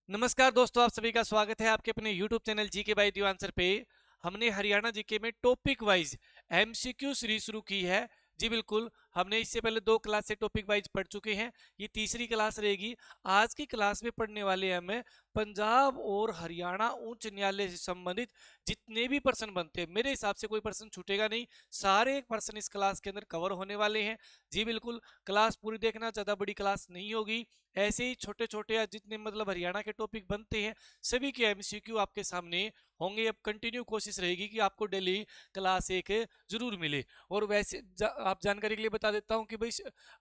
नमस्कार दोस्तों, आप सभी का स्वागत है आपके अपने YouTube चैनल जीके बाय दियो आंसर पे। हमने हरियाणा जीके में टॉपिक वाइज एमसीक्यू सीरीज शुरू की है। जी बिल्कुल, हमने इससे पहले 2 क्लास से टॉपिक वाइज पढ़ चुके हैं। ये तीसरी क्लास रहेगी। आज की क्लास में पढ़ने वाले हैं हमें पंजाब और हरियाणा उच्च न्यायालय से संबंधित जितने भी प्रश्न बनते हैं, मेरे हिसाब से कोई प्रश्न छूटेगा नहीं। सारे प्रश्न इस क्लास के अंदर कवर होने वाले हैं। जी बिल्कुल, क्लास पूरी देखना, ज्यादा बड़ी क्लास नहीं होगी। ऐसे ही छोटे छोटे या जितने मतलब हरियाणा के टॉपिक बनते हैं सभी के एमसीक्यू आपके सामने होंगे। अब कंटिन्यू कोशिश रहेगी कि आपको डेली क्लास एक जरूर मिले। और वैसे आप जानकारी के लिए बता देता हूं कि भाई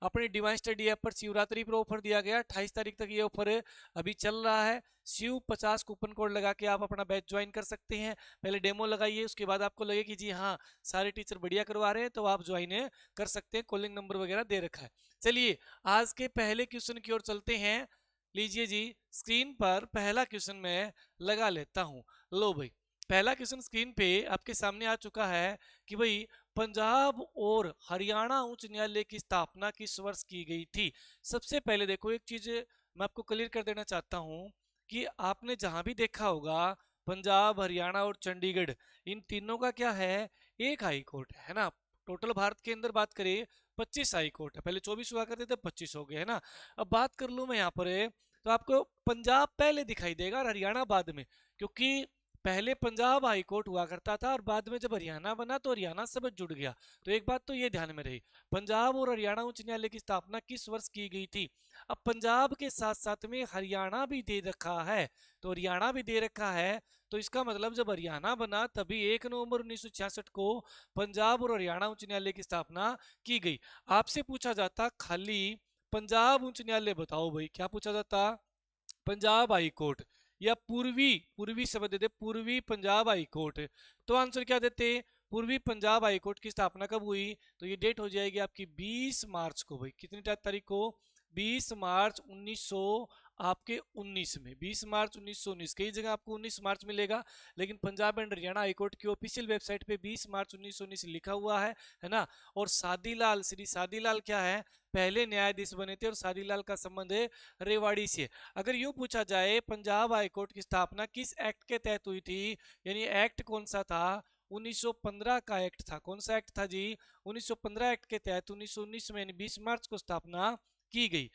अपने डिवाइन स्टडी ऐप पर शिवरात्रि पर ऑफर दिया गया 28 तारीख तक। ये ऑफर अभी चल रहा है। शिव 50 कूपन कोड लगा के आप अपना बैच ज्वाइन कर सकते हैं। पहले डेमो लगाइए, उसके बाद आपको लगे कि जी हाँ सारे टीचर बढ़िया करवा रहे हैं तो आप ज्वाइन कर सकते हैं। कॉलिंग नंबर वगैरह दे रखा है। चलिए आज के पहले क्वेश्चन की ओर चलते हैं। लीजिए जी, स्क्रीन पर पहला क्वेश्चन मैं लगा लेता हूं। लो भाई, पहला क्वेश्चन स्क्रीन पे आपके सामने आ चुका है कि भाई पंजाब और हरियाणा उच्च न्यायालय की स्थापना किस वर्ष की गई थी। सबसे पहले देखो एक चीज मैं आपको क्लियर कर देना चाहता हूं कि आपने जहां भी देखा होगा पंजाब, हरियाणा और चंडीगढ़, इन तीनों का क्या है, एक हाई कोर्ट है ना। टोटल भारत के अंदर बात करें 25 हाई कोर्ट है। पहले 24 हुआ करते थे, 25 हो गए है ना। अब बात कर लूं मैं यहाँ पर तो आपको पंजाब पहले दिखाई देगा और हरियाणा बाद में, क्योंकि पहले पंजाब हाई कोर्ट हुआ करता था और बाद में जब हरियाणा बना तो हरियाणा सब जुड़ गया। तो एक बात तो ये ध्यान में रही, पंजाब और हरियाणा उच्च न्यायालय की स्थापना किस वर्ष की गई थी। अब पंजाब के साथ साथ में हरियाणा भी दे रखा है, तो हरियाणा भी दे रखा है तो इसका मतलब जब हरियाणा बना तभी 1 नवंबर 1966 को पंजाब और हरियाणा उच्च न्यायालय की स्थापना की गई। आपसे पूछा जाता खाली पंजाब उच्च न्यायालय बताओ भाई, क्या पूछा जाता, पंजाब हाई कोर्ट या पूर्वी, पूर्वी शब्द देते पूर्वी पंजाब हाई कोर्ट, तो आंसर क्या देते, पूर्वी पंजाब हाई कोर्ट की स्थापना कब हुई। तो ये डेट हो जाएगी आपकी 20 मार्च को। भाई कितनी तारीख को, 20 मार्च 1900 आपके 19 में, 20 मार्च 1919। कई जगह आपको 19 मार्च मिलेगा, लेकिन पंजाब एंड हरियाणा हाईकोर्ट की ऑफिशियल वेबसाइट पे 20 मार्च 1919 लिखा हुआ है ना। और सादीलाल, श्री सादीलाल क्या है, पहले न्यायाधीश बने थे और सादीलाल का संबंध है रेवाड़ी से। अगर यूं पूछा जाए पंजाब हाईकोर्ट की स्थापना किस एक्ट के तहत हुई थी, यानी एक्ट कौन सा था, 1915 का एक्ट था। कौन सा एक्ट था जी, 1915 एक्ट के तहत 1919 में यानी 20 मार्च को स्थापना की गई।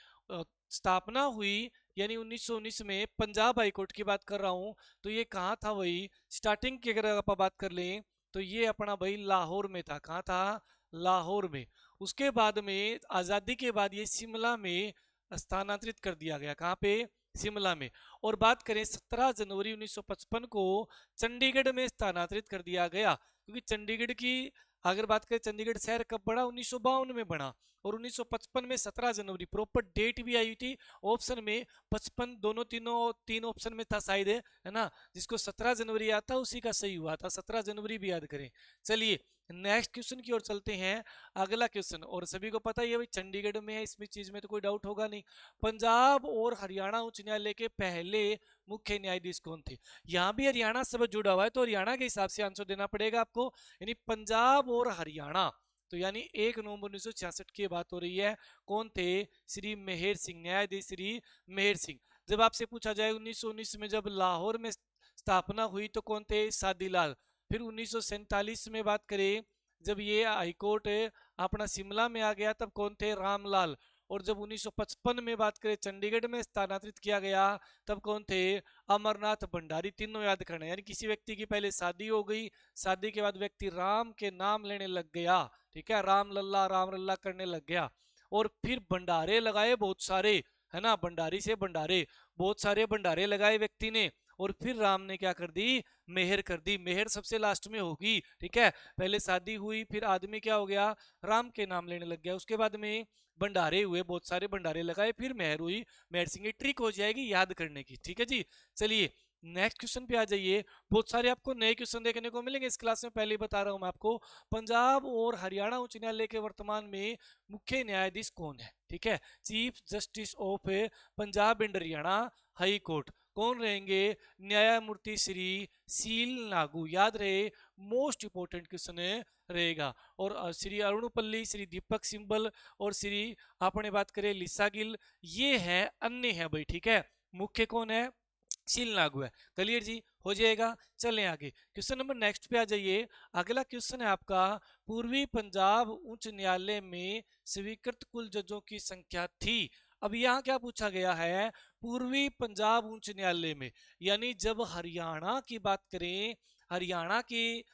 स्थापना हुई यानी 1919 में। पंजाब हाईकोर्ट की बात कर रहा हूं तो ये कहाँ था, वही स्टार्टिंग की अगर आप बात कर लें तो ये अपना भाई लाहौर में था। कहाँ था, लाहौर में। उसके बाद में आजादी के बाद ये शिमला में स्थानांतरित कर दिया गया। कहाँ पे, शिमला में। और बात करें 17 जनवरी 1955 को चंडीगढ़ में स्थानांतरित कर दिया गया, क्योंकि चंडीगढ़ की अगर बात करें चंडीगढ़ शहर कब बना, 1952 में बना। और 1955 में 17 जनवरी प्रॉपर डेट भी आई हुई थी ऑप्शन में। 55 दोनों तीनों तीन ऑप्शन में था शायद, है ना। जिसको 17 जनवरी आता उसी का सही हुआ था, 17 जनवरी भी याद करें। चलिए नेक्स्ट क्वेश्चन की ओर चलते हैं। अगला क्वेश्चन, और सभी को पता ही है भाई चंडीगढ़ में है, इसमें चीज में तो कोई डाउट होगा नहीं। पंजाब और हरियाणा उच्च न्यायालय के पहले मुख्य न्यायाधीश कौन थे। यहाँ भी हरियाणा सब जुड़ा हुआ है तो हरियाणा के हिसाब से आंसर देना पड़ेगा आपको। यानी पंजाब और हरियाणा, तो यानी 1 नवंबर 1966 की बात हो रही है। कौन थे, श्री मेहर सिंह, न्यायाधीश श्री मेहर सिंह। जब आपसे पूछा जाए 1919 में जब लाहौर में स्थापना हुई तो कौन थे, सादीलाल। फिर 1947 में बात करें जब ये हाईकोर्ट अपना शिमला में आ गया तब कौन थे, रामलाल। और जब 1955 में बात करें चंडीगढ़ में स्थानांतरित किया गया तब कौन थे, अमरनाथ भंडारी। तीनों याद करना, यानी किसी व्यक्ति की पहले शादी हो गई, शादी के बाद व्यक्ति राम के नाम लेने लग गया, ठीक है, राम लल्ला राम लल्ला करने लग गया। और फिर भंडारे लगाए बहुत सारे, है ना, भंडारी से भंडारे, बहुत सारे भंडारे लगाए व्यक्ति ने। और फिर राम ने क्या कर दी, मेहर कर दी। मेहर सबसे लास्ट में होगी, ठीक है। पहले शादी हुई, फिर आदमी क्या हो गया, राम के नाम लेने लग गया। उसके बाद में भंडारे हुए, बहुत सारे भंडारे लगाए, फिर मेहर हुई। मेहर सिंह, ट्रिक हो जाएगी याद करने की, ठीक है जी। चलिए नेक्स्ट क्वेश्चन पे आ जाइए। बहुत सारे आपको नए क्वेश्चन देखने को मिलेंगे इस क्लास में, पहले ही बता रहा हूं मैं आपको। पंजाब और हरियाणा उच्च न्यायालय के वर्तमान में मुख्य न्यायाधीश कौन है, ठीक है। Chief justice of Punjab and Haryana high court कौन रहेंगे, न्यायमूर्ति श्री सील नागू। याद रहे, मोस्ट इंपोर्टेंट क्वेश्चन रहेगा। और श्री अरुणपल्ली, श्री दीपक सिंबल और श्री आपने बात करें लिसा गिल, ये है अन्य है भाई, ठीक है। मुख्य कौन है, सील लागू है। क्लियर जी, हो जाएगा। चलें आगे, क्वेश्चन नंबर नेक्स्ट पे आ जाइए। अगला क्वेश्चन है आपका, पूर्वी पंजाब उच्च न्यायालय में स्वीकृत कुल जजों की संख्या थी। अब यहाँ क्या पूछा गया है, पूर्वी पंजाब उच्च न्यायालय में, यानी जब हरियाणा की बात करें, हरियाणा की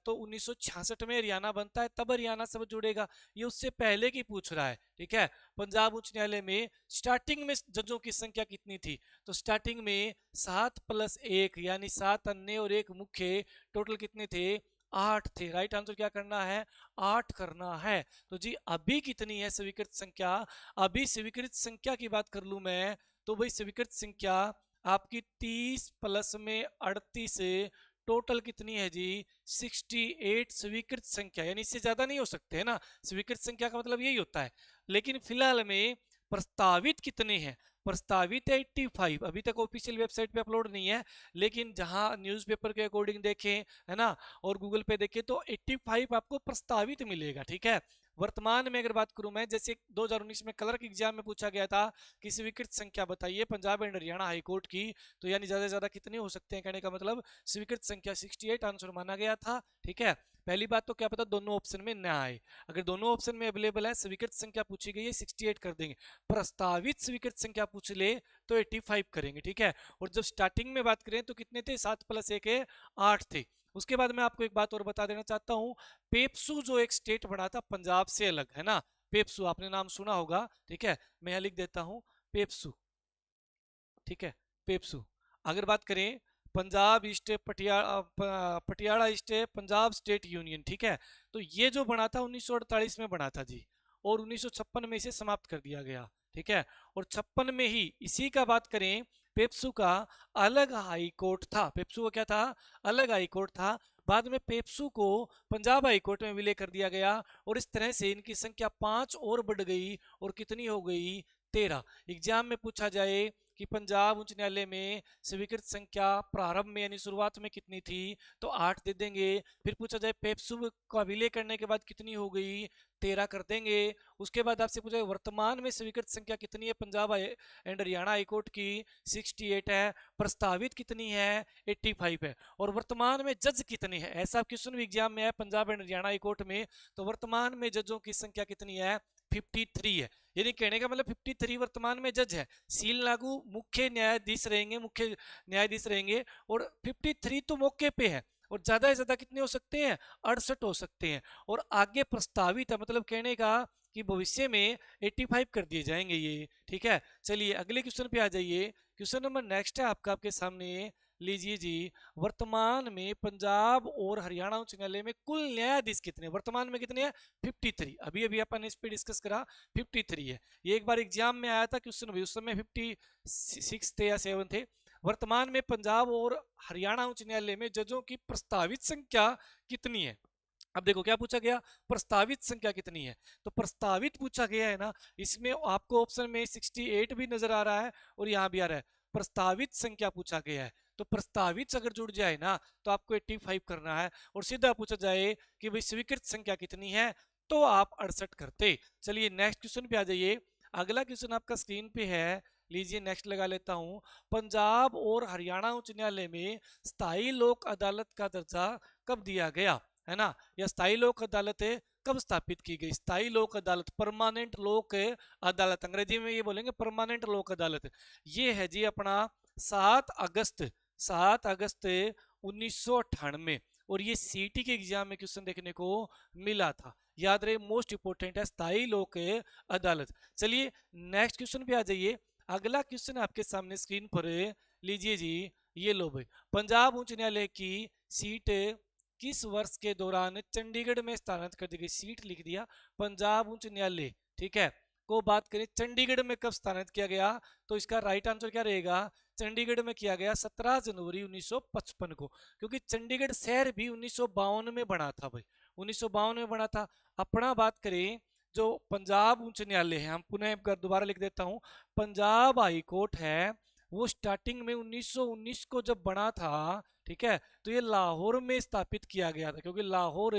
तो 1966 में हरियाणा बनता है, तब हरियाणा सब जुड़ेगा। ये उससे पहले की पूछ रहा है, ठीक है। पंजाब उच्च न्यायालय में स्टार्टिंग में जजों की संख्या कितनी थी, तो स्टार्टिंग में 7 + 1 यानी 7 अन्य और 1 मुख्य, टोटल कितने थे, 8 थे। राइट आंसर क्या करना है, 8 करना है। तो जी अभी कितनी है स्वीकृत संख्या, अभी स्वीकृत संख्या की बात कर लूं मैं, तो भाई स्वीकृत संख्या आपकी 30 प्लस में 38, टोटल कितनी है जी 68 स्वीकृत संख्या, यानी इससे ज्यादा नहीं हो सकते है ना, स्वीकृत संख्या का मतलब यही होता है। लेकिन फिलहाल में प्रस्तावित कितने हैं, प्रस्तावित है 85, अभी तक ऑफिशियल वेबसाइट पे अपलोड नहीं है, लेकिन जहां न्यूज़पेपर के अकॉर्डिंग देखें है ना, और गूगल पे देखें तो 85 आपको प्रस्तावित मिलेगा, ठीक है। वर्तमान में अगर बात करूं मैं, जैसे 2019 में क्लर्क एग्जाम में पूछा गया था कि स्वीकृत संख्या बताइए पंजाब एंड हरियाणा हाईकोर्ट की, तो यानी ज्यादा से ज्यादा कितने हो सकते हैं, कहने का मतलब स्वीकृत संख्या 68 आंसर माना गया था, ठीक है। पहली बात तो क्या पता दोनों ऑप्शन में ना आए, अगर दोनों ऑप्शन में अवेलेबल है, स्वीकृत संख्या पूछी गई है 68 कर देंगे, प्रस्तावित स्वीकृत संख्या पूछ ले तो 85 करेंगे, ठीक है। और जब स्टार्टिंग में बात करें तो कितने थे, 7 + 1 है 8 थे। उसके बाद मैं आपको एक बात और बता देना चाहता हूं, पेप्सू जो एक स्टेट बना था पंजाब से अलग, है ना, पेप्सू आपने नाम सुना होगा, ठीक है, मैं यहां लिख देता हूं पेप्सू, ठीक है, पेप्सू। अगर बात करें Punjab east Patiala east Punjab state union, ठीक है, तो ये जो बना था 1948 में बना था जी, और 1956 में इसे समाप्त कर दिया गया, ठीक है। और 56 में ही इसी का बात करें, पेप्सू का अलग हाई कोर्ट था, पेप्सू का क्या था, अलग हाई कोर्ट था। बाद में पेप्सू को पंजाब हाई कोर्ट में विलय कर दिया गया, और इस तरह से इनकी संख्या 5 और बढ़ गई, और कितनी हो गई, 13। एग्जाम में पूछा जाए कि पंजाब उच्च न्यायालय में स्वीकृत संख्या प्रारंभ में यानी शुरुआत में कितनी थी, तो 8 दे देंगे। फिर पूछा जाए पेप्सू का विलय करने के बाद कितनी हो गई, 13 कर देंगे। उसके बाद आपसे पूछा वर्तमान में स्वीकृत संख्या कितनी है पंजाब एंड हरियाणा हाईकोर्ट की, 68 है। प्रस्तावित कितनी है, 85 है। और वर्तमान में जज कितने हैं, ऐसा क्वेश्चन भी एग्जाम में है पंजाब एंड हरियाणा हाईकोर्ट में, तो वर्तमान में जजों की संख्या कितनी है, 53 है। यानी कहने का मतलब 53 वर्तमान में जज है, सील लागू मुख्य न्यायाधीश रहेंगे, मुख्य न्यायाधीश रहेंगे, और 53 तो मौके पे है, और ज्यादा से ज्यादा कितने हो सकते हैं, 68 हो सकते हैं। और आगे प्रस्तावित है, मतलब कहने का कि भविष्य में 85 कर दिए जाएंगे ये, ठीक है। चलिए अगले क्वेश्चन पे आ जाइए। क्वेश्चन नंबर नेक्स्ट है आपका, आपके सामने लीजिए जी, वर्तमान में पंजाब और हरियाणा उच्च न्यायालय में कुल न्यायाधीश कितने, वर्तमान में कितने हैं, 53। अभी अभी अपन इस पे डिस्कस करा, 53 है। ये एक बार एग्जाम में आया था क्वेश्चन भी, उस समय 56 थे या 7 थे। वर्तमान में पंजाब और हरियाणा उच्च न्यायालय में जजों की प्रस्तावित संख्या कितनी है। अब देखो क्या पूछा गया, प्रस्तावित संख्या कितनी है, तो प्रस्तावित पूछा गया है ना, इसमें आपको ऑप्शन में 68 भी नजर आ रहा है, और यहाँ भी आ रहा है, प्रस्तावित संख्या पूछा गया है। तो प्रस्तावित अगर जुड़ जाए ना तो आपको 85 करना है, और सीधा पूछा जाए कि भाई स्वीकृत संख्या कितनी है, तो आप 68 करते। चलिए नेक्स्ट क्वेश्चन पे आ जाइए। अगला क्वेश्चन आपका स्क्रीन पे है, लीजिए नेक्स्ट लगा लेता हूं। पंजाब और हरियाणा उच्च न्यायालय में स्थायी लोक अदालत का दर्जा कब दिया गया, है ना, या स्थायी लोक अदालत कब स्थापित की गई। स्थायी लोक अदालत, परमानेंट लोक अदालत, अंग्रेजी में ये बोलेंगे परमानेंट लोक अदालत, ये है जी अपना 7 अगस्त 1998, और ये सीटी के एग्जाम में क्वेश्चन देखने को मिला था, याद रहे, मोस्ट इंपोर्टेंट है स्थायी लोक अदालत। चलिए नेक्स्ट क्वेश्चन पे आ जाइए। अगला क्वेश्चन आपके सामने स्क्रीन पर लीजिए जी, ये लो भाई, पंजाब उच्च न्यायालय की सीट किस वर्ष के दौरान चंडीगढ़ में स्थानांतरित कर दी गई, सीट लिख दिया पंजाब उच्च न्यायालय, ठीक है, को बात करें चंडीगढ़ में कब स्थानांतरित किया गया, तो इसका राइट आंसर क्या रहेगा, चंडीगढ़ में किया गया 17 जनवरी 1955 को, क्योंकि चंडीगढ़ शहर भी 1952 में बना था भाई, 1952 में बना था। अपना बात करें जो पंजाब उच्च न्यायालय है, हम पुनः एक बार दोबारा लिख देता हूं, पंजाब हाई कोर्ट है, वो स्टार्टिंग में 1919 को जब बना था, ठीक है, तो ये लाहौर में स्थापित किया गया था, क्योंकि लाहौर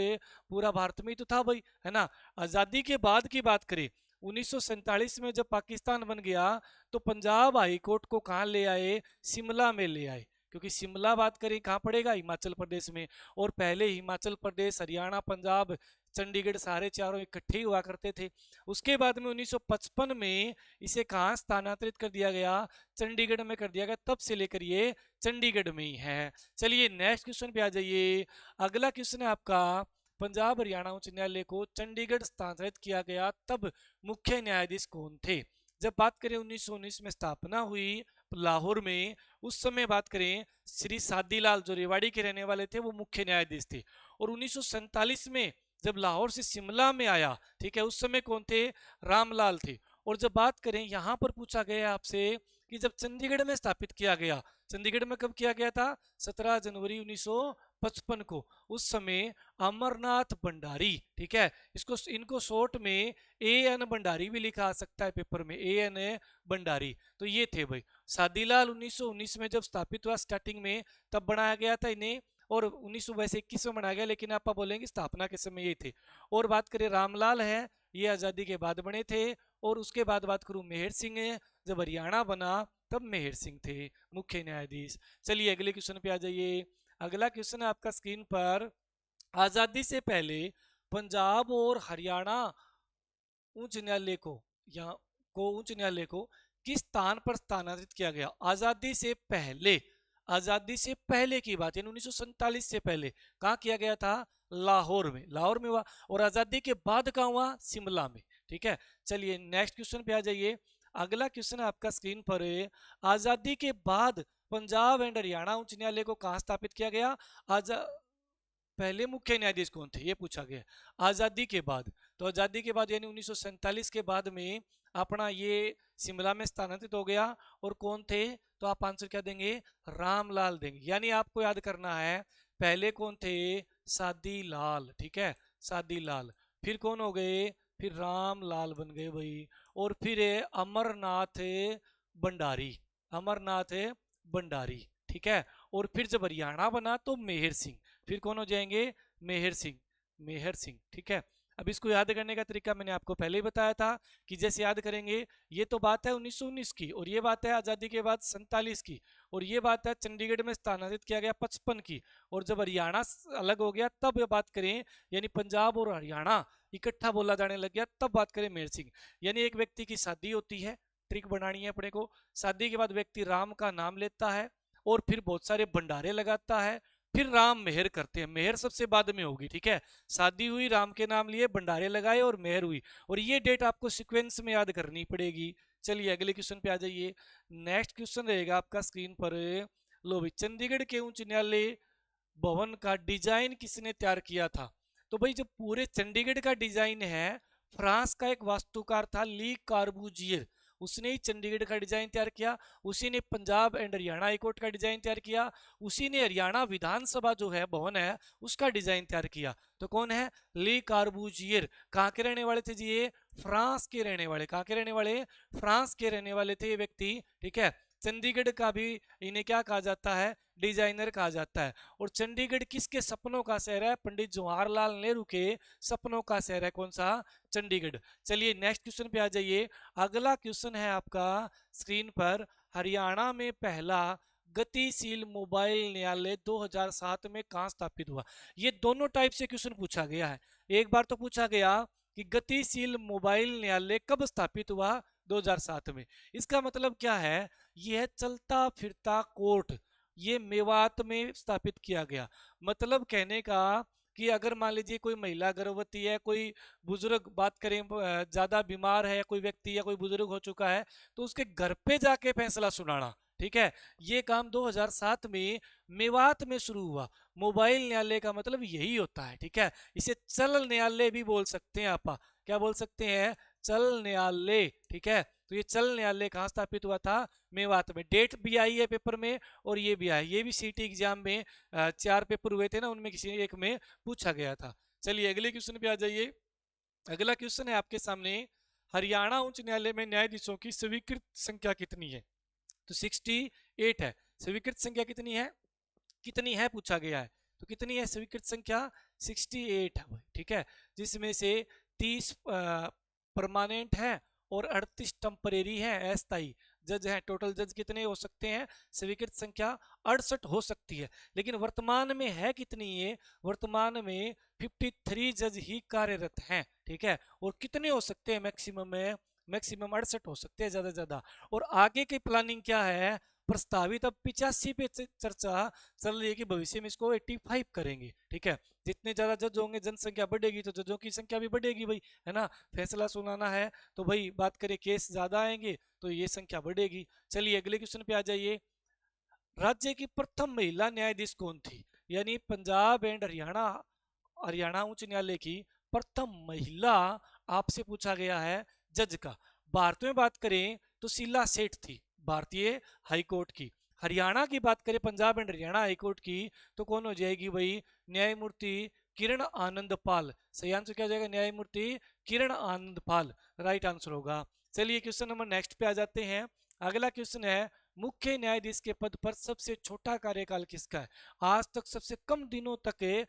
पूरा भारत में ही तो था भाई, है ना। आजादी के बाद की बात करें 1947 में जब पाकिस्तान बन गया तो पंजाब हाई कोर्ट को कहाँ ले आए, शिमला में ले आए, क्योंकि शिमला बात करें कहाँ पड़ेगा, हिमाचल प्रदेश में। और पहले हिमाचल प्रदेश, हरियाणा, पंजाब, चंडीगढ़ सारे चारों इकट्ठे ही हुआ करते थे। उसके बाद में 1955 में इसे कहाँ स्थानांतरित कर दिया गया, चंडीगढ़ में कर दिया गया, तब से लेकर ये चंडीगढ़ में ही है। चलिए नेक्स्ट क्वेश्चन पे आ जाइए। अगला क्वेश्चन है आपका, पंजाब हरियाणा उच्च न्यायालय को चंडीगढ़ स्थानांतरित किया गया तब मुख्य न्यायाधीश कौन थे। जब बात करें 1919 में स्थापना हुई लाहौर में, उस समय बात करें श्री सादीलाल जो रेवाड़ी के रहने वाले थे वो मुख्य न्यायाधीश थे। और 1947 में जब लाहौर से शिमला में आया, ठीक है, उस समय कौन थे, रामलाल थे। और जब बात करें यहां पर पूछा गया आपसे कि जब चंडीगढ़ में स्थापित किया गया, चंडीगढ़ में कब किया गया था, 17 जनवरी 1955 को, उस समय अमरनाथ भंडारी, ठीक है, इसको इनको शॉर्ट में एएन भंडारी भी लिखा आ सकता है पेपर में, एएन भंडारी। तो ये थे भाई सादीलाल। 1919 में जब स्थापित हुआ स्टार्टिंग में, तब बनाया गया था इन्हें, और 1921 में बनाया गया, लेकिन आप बोलेंगे स्थापना के समय ये थे। और बात करें रामलाल है, ये आजादी के बाद बने थे। और उसके बाद बात करूं मेहर सिंह है, जब हरियाणा बना तब मेहर सिंह थे मुख्य न्यायाधीश। चलिए अगले क्वेश्चन पे आ जाइए। अगला क्वेश्चन है आपका स्क्रीन पर, आजादी से पहले पंजाब और हरियाणा उच्च न्यायालय को या उच्च न्यायालय को किस स्थान पर स्थानांतरित किया गया। आजादी से पहले, आजादी से पहले की बात, यानी 1947 से पहले कहाँ किया गया था, लाहौर में, लाहौर में हुआ। और आजादी के बाद कहाँ हुआ, शिमला में, ठीक है। चलिए नेक्स्ट क्वेश्चन पे आ जाइए। अगला क्वेश्चन है आपका स्क्रीन पर, आजादी के बाद पंजाब एंड हरियाणा उच्च न्यायालय को कहाँ स्थापित किया गया, पहले मुख्य न्यायाधीश कौन थे, ये पूछा गया आजादी के बाद। तो आजादी के बाद यानी 1947 के बाद में अपना ये शिमला में स्थानांतरित हो गया। और कौन थे, तो आप आंसर क्या देंगे, रामलाल देंगे। यानी आपको याद करना है, पहले कौन थे, सादी लाल, ठीक है, सादी लाल, फिर कौन हो गए, फिर रामलाल बन गए भाई। और फिर अमरनाथ भंडारी, अमरनाथ भंडारी, ठीक है। और फिर जब हरियाणा बना तो मेहर सिंह, फिर कौन हो जाएंगे, मेहर सिंह, मेहर सिंह, ठीक है। अब इसको याद करने का तरीका मैंने आपको पहले ही बताया था कि जैसे याद करेंगे, ये तो बात है 1919 की, और ये बात है आजादी के बाद 47 की, और ये बात है चंडीगढ़ में स्थानांतरित किया गया 55 की। और जब हरियाणा अलग हो गया तब बात करें, यानी पंजाब और हरियाणा इकट्ठा बोला जाने लग गया, तब बात करें मेहर सिंह। यानी एक व्यक्ति की शादी होती है, ट्रिक बनानी है अपने को, शादी के बाद व्यक्ति राम का नाम लेता है और फिर बहुत सारे भंडारे लगाता है, फिर राम मेहर करते हैं, मेहर सबसे बाद में होगी, ठीक है। शादी हुई, राम के नाम लिए, भंडारे लगाए और मेहर हुई, और ये डेट आपको सीक्वेंस में याद करनी पड़ेगी। चलिए अगले क्वेश्चन पे आ जाइए। नेक्स्ट क्वेश्चन रहेगा आपका स्क्रीन पर, लो भाई, चंडीगढ़ के उच्च न्यायालय भवन का डिजाइन किसने तैयार किया था। तो भाई जो पूरे चंडीगढ़ का डिजाइन है, फ्रांस का एक वास्तुकार था ली कार्बूजियर, उसने ही चंडीगढ़ का डिजाइन तैयार किया। उसी ने पंजाब एंड हरियाणा हाईकोर्ट का डिजाइन तैयार किया। उसी ने हरियाणा विधानसभा जो है भवन है उसका डिजाइन तैयार किया। तो कौन है, ली कार्बूजियर। कहाँ के रहने वाले थे जी ये, फ्रांस के रहने वाले। कहाँ के रहने वाले, फ्रांस के रहने वाले थे ये व्यक्ति, ठीक है। चंडीगढ़ का भी इन्हें क्या कहा जाता है, डिजाइनर कहा जाता है। और चंडीगढ़ किसके सपनों का शहर है, पंडित जवाहरलाल नेहरू के सपनों का शहर है, कौन सा, चंडीगढ़। चलिए नेक्स्ट क्वेश्चन पे आ जाइए। अगला क्वेश्चन है आपका स्क्रीन पर, हरियाणा में पहला गतिशील मोबाइल न्यायालय 2007 में कहां स्थापित हुआ। ये दोनों टाइप से क्वेश्चन पूछा गया है। एक बार तो पूछा गया कि गतिशील मोबाइल न्यायालय कब स्थापित हुआ, 2007 में। इसका मतलब क्या है, यह चलता फिरता कोर्ट ये मेवात में स्थापित किया गया। मतलब कहने का कि अगर मान लीजिए कोई महिला गर्भवती है, कोई बुजुर्ग, बात करें ज्यादा बीमार है, कोई व्यक्ति या कोई बुजुर्ग हो चुका है, तो उसके घर पे जाके फैसला सुनाना, ठीक है, ये काम 2007 में मेवात में शुरू हुआ। मोबाइल न्यायालय का मतलब यही होता है, ठीक है। इसे चल न्यायालय भी बोल सकते हैं आप, क्या बोल सकते हैं, चल न्यायालय, ठीक है। तो ये चल न्यायालय कहाँ स्थापित हुआ था, मेवात में। डेट भी आई है पेपर में और ये भी आई, ये भी सीटी एग्जाम में 4 पेपर हुए थे ना, उनमें किसी एक में पूछा गया था। चलिए अगले क्वेश्चन पे आ जाइए। अगला क्वेश्चन है आपके सामने, हरियाणा उच्च न्यायालय में न्यायाधीशों की स्वीकृत संख्या कितनी है। तो 68 है। स्वीकृत संख्या कितनी है, कितनी है पूछा गया है, तो कितनी है स्वीकृत संख्या, 68 है, ठीक है। जिसमें से 30 परमानेंट है और 38 टेम्परेरी है, अस्थायी जज हैं। टोटल जज कितने हो सकते हैं? स्वीकृत संख्या 68 हो सकती है। लेकिन वर्तमान में है कितनी? ये वर्तमान में 53 जज ही कार्यरत हैं, ठीक है। और कितने हो सकते हैं? मैक्सिमम में मैक्सिमम 68 हो सकते हैं ज्यादा से ज्यादा। और आगे की प्लानिंग क्या है? प्रस्तावित अब 85 पे चर्चा चल रही है कि भविष्य में इसको 85 करेंगे, ठीक है। जितने ज्यादा जज होंगे जनसंख्या बढ़ेगी तो जजों की संख्या भी बढ़ेगी भाई, है ना। फैसला सुनाना है तो भाई बात करें केस ज्यादा आएंगे तो ये संख्या बढ़ेगी। चलिए अगले क्वेश्चन पे आ जाइए। राज्य की प्रथम महिला न्यायाधीश कौन थी? यानी पंजाब एंड हरियाणा हरियाणा उच्च न्यायालय की प्रथम महिला आपसे पूछा गया है जज का। भारत में बात करें तो शीला सेठ थी, भारतीय हाईकोर्ट की। हरियाणा की बात करें, पंजाब एंड हरियाणा हाईकोर्ट की, तो कौन हो जाएगी भाई? न्यायमूर्ति किरण आनंद पाल। सही आंसर क्या हो जाएगा? न्यायमूर्ति किरण आनंद पाल राइट आंसर होगा। चलिए क्वेश्चन नंबर नेक्स्ट पे आ जाते हैं। अगला क्वेश्चन है मुख्य न्यायाधीश के पद पर सबसे छोटा कार्यकाल किसका है? आज तक सबसे कम दिनों तक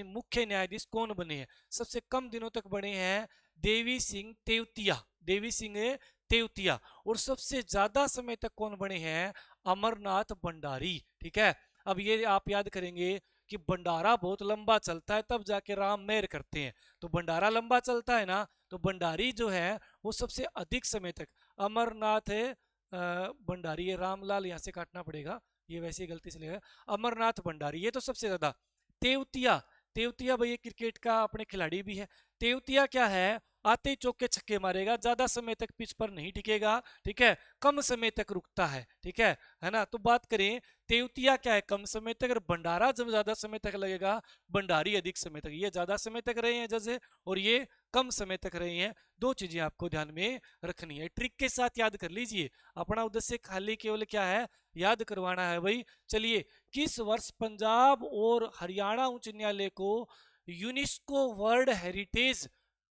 मुख्य न्यायाधीश कौन बने हैं? सबसे कम दिनों तक बने हैं देवी सिंह तेवतिया, देवी सिंह तेवतिया। और सबसे ज्यादा समय तक कौन बने हैं? अमरनाथ भंडारी, ठीक है। अब ये आप याद करेंगे कि भंडारा बहुत लंबा चलता है तब जाके राम मेहर करते हैं। तो भंडारा लंबा चलता है ना, तो भंडारी जो है वो सबसे अधिक समय तक। अमरनाथ भंडारी, ये रामलाल यहाँ से काटना पड़ेगा, ये वैसे ही गलती से लेगा। अमरनाथ भंडारी ये तो सबसे ज्यादा। तेवतिया, तेवतिया भाई क्रिकेट का अपने खिलाड़ी भी है। तेवतिया क्या है? आते ही चौके छक्के मारेगा, ज्यादा समय तक पिच पर नहीं टिकेगा, ठीक है, कम समय तक रुकता है, ठीक है ना। तो बात करें तेवतिया क्या है? कम समय तक। और भंडारा जब ज्यादा समय तक लगेगा, भंडारी अधिक समय तक। ये ज्यादा समय तक रहे हैं जज और ये कम समय तक रहे हैं। दो चीजें आपको ध्यान में रखनी है, ट्रिक के साथ याद कर लीजिए। अपना उद्देश्य खाली केवल क्या है? याद करवाना है भाई। चलिए किस वर्ष पंजाब और हरियाणा उच्च न्यायालय को यूनेस्को वर्ल्ड हेरिटेज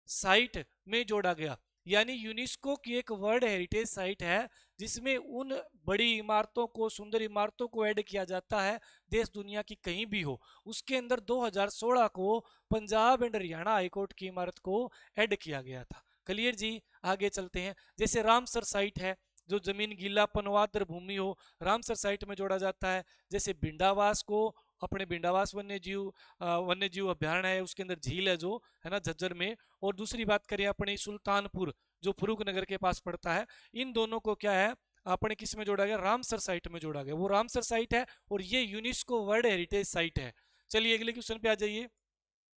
साइट में जोड़ा गया? यानी यूनेस्को की एक वर्ल्ड हेरिटेज साइट है जिसमें उन बड़ी इमारतों को, सुंदर इमारतों को ऐड किया जाता है, देश दुनिया की कहीं भी हो। उसके अंदर 2016 को पंजाब एंड हरियाणा हाईकोर्ट की इमारत को ऐड किया गया था। क्लियर जी। आगे चलते हैं। जैसे रामसर साइट है, जो जमीन गीला पनवाद्र भूमि हो, रामसर साइट में जोड़ा जाता है। जैसे बिंडावास को, अपने बिंडावास वन्य जीव अभ्यारण्य है, उसके अंदर झील है जो, है ना, झज्जर में। और दूसरी बात करें अपने सुल्तानपुर जो फरूक नगर के पास पड़ता है, इन दोनों को क्या है अपने किस में जोड़ा गया? रामसर साइट में जोड़ा गया। वो रामसर साइट है और ये यूनेस्को वर्ल्ड हेरिटेज साइट है। चलिए अगले क्वेश्चन पे आ जाइए।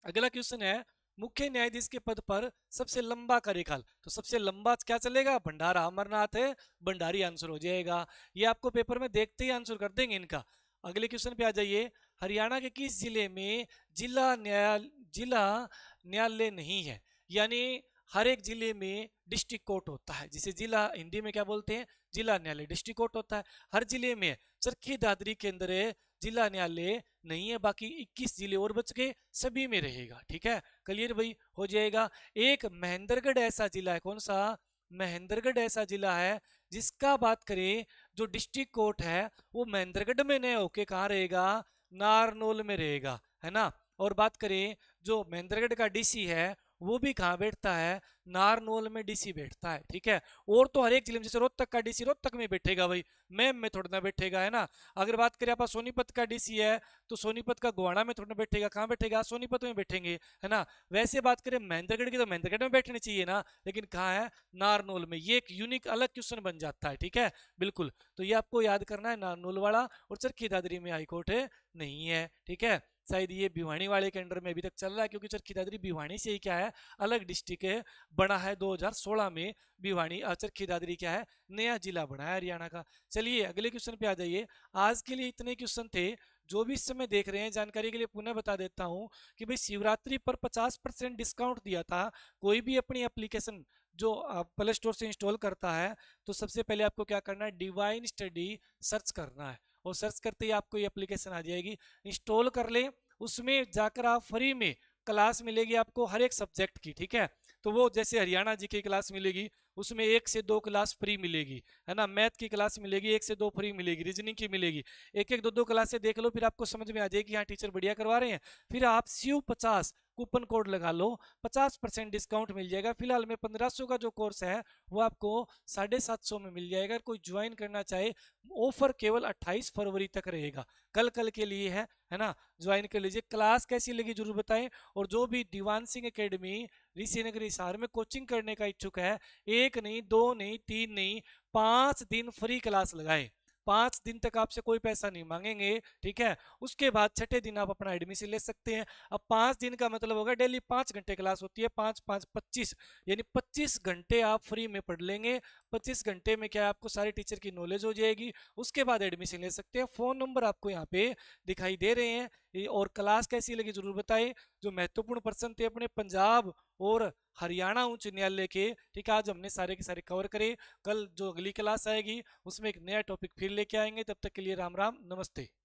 अगला क्वेश्चन है मुख्य न्यायाधीश के पद पर सबसे लंबा कार्यकाल। तो सबसे लंबा क्या चलेगा? भंडारा, अमरनाथ है भंडारी आंसर हो जाएगा। ये आपको पेपर में देखते ही आंसर कर देंगे इनका। अगले क्वेश्चन पे आ जाइए। हरियाणा के किस जिले में जिला न्यायालय नहीं है? यानी हर एक जिले में डिस्ट्रिक्ट कोर्ट होता है, जिसे जिला हिंदी में क्या बोलते हैं? जिला न्यायालय। डिस्ट्रिक्ट कोर्ट होता है हर जिले में। चरखी दादरी के अंदर जिला न्यायालय नहीं है, बाकी 21 जिले और बच गए, सभी में रहेगा, ठीक है। क्लियर भाई हो जाएगा। एक महेंद्रगढ़ ऐसा जिला है, कौन सा? महेंद्रगढ़ ऐसा जिला है जिसका बात करें जो डिस्ट्रिक्ट कोर्ट है वो महेंद्रगढ़ में नहीं होके कहाँ रहेगा? नारनौल में रहेगा, है ना। और बात करें जो महेंद्रगढ़ का डीसी है वो भी कहाँ बैठता है? नारनौल में डीसी बैठता है, ठीक है। और तो हर एक जिले में, जैसे रोहतक का डीसी रोहतक में बैठेगा भाई, मैम में थोड़ा ना बैठेगा, है ना। अगर बात करें आप सोनीपत का डीसी है तो सोनीपत का गोवाड़ा में थोड़ा ना बैठेगा, कहाँ बैठेगा? सोनीपत में बैठेंगे, है ना। वैसे बात करें महेंद्रगढ़ की तो महेंद्रगढ़ में बैठनी चाहिए ना, लेकिन कहाँ है? नारनौल में। ये एक यूनिक अलग क्वेश्चन बन जाता है, ठीक है, बिल्कुल। तो ये आपको याद करना है, नारनौल वाला। और चरखी दादरी में हाईकोर्ट नहीं है, ठीक है। शायद ये भिवानी वाले के अंडर में अभी तक चल रहा है, क्योंकि चरखी दादरी भिवानी से ही क्या है अलग डिस्ट्रिक्ट है, बना है 2016 में। भिवानी चरखी दादरी क्या है? नया जिला बना है हरियाणा का। चलिए अगले क्वेश्चन पे आ जाइए। आज के लिए इतने क्वेश्चन थे। जो भी इस समय देख रहे हैं, जानकारी के लिए पुनः बता देता हूं कि भाई शिवरात्रि पर 50% डिस्काउंट दिया था। कोई भी अपनी एप्लीकेशन जो प्ले स्टोर से इंस्टॉल करता है तो सबसे पहले आपको क्या करना है? डिवाइन स्टडी सर्च करना है, और सर्च करते ही आपको ये एप्लीकेशन आ जाएगी, इंस्टॉल कर ले। उसमें जाकर आप फ्री में क्लास मिलेगी आपको हर एक सब्जेक्ट की, ठीक है। तो वो जैसे हरियाणा जी की क्लास मिलेगी उसमें 1 से 2 क्लास फ्री मिलेगी, है ना। मैथ की क्लास मिलेगी 1 से 2 फ्री मिलेगी, रीजनिंग की मिलेगी, एक एक दो दो क्लासें देख लो, फिर आपको समझ में आ जाएगी हाँ टीचर बढ़िया करवा रहे हैं। फिर आप CU50 कूपन कोड लगा लो, 50% डिस्काउंट मिल जाएगा। फिलहाल में 1500 का जो कोर्स है वो आपको 750 में मिल जाएगा। कोई ज्वाइन करना चाहे, ऑफर केवल 28 फरवरी तक रहेगा, कल कल के लिए है ना। ज्वाइन कर लीजिए। क्लास कैसी लगी जरूर बताएं। और जो भी दीवान सिंह एकेडमी ऋषि नगर हिसार में कोचिंग करने का इच्छुक है, 1 नहीं 2 नहीं 3 नहीं 5 दिन फ्री क्लास लगाएं। 5 दिन तक आपसे कोई पैसा नहीं मांगेंगे, ठीक है। उसके बाद छठे दिन आप अपना एडमिशन ले सकते हैं। अब 5 दिन का मतलब होगा डेली 5 घंटे क्लास होती है, 5 5 25, यानी 25 घंटे आप फ्री में पढ़ लेंगे। 25 घंटे में क्या आपको सारे टीचर की नॉलेज हो जाएगी। उसके बाद एडमिशन ले सकते हैं। फोन नंबर आपको यहाँ पे दिखाई दे रहे हैं। और क्लास कैसी लगी जरूर बताएं। जो महत्वपूर्ण पर्सन थे अपने पंजाब और हरियाणा उच्च न्यायालय के, ठीक है, आज हमने सारे के सारे कवर करे। कल जो अगली क्लास आएगी उसमें एक नया टॉपिक फिर लेके आएंगे। तब तक के लिए राम राम, नमस्ते।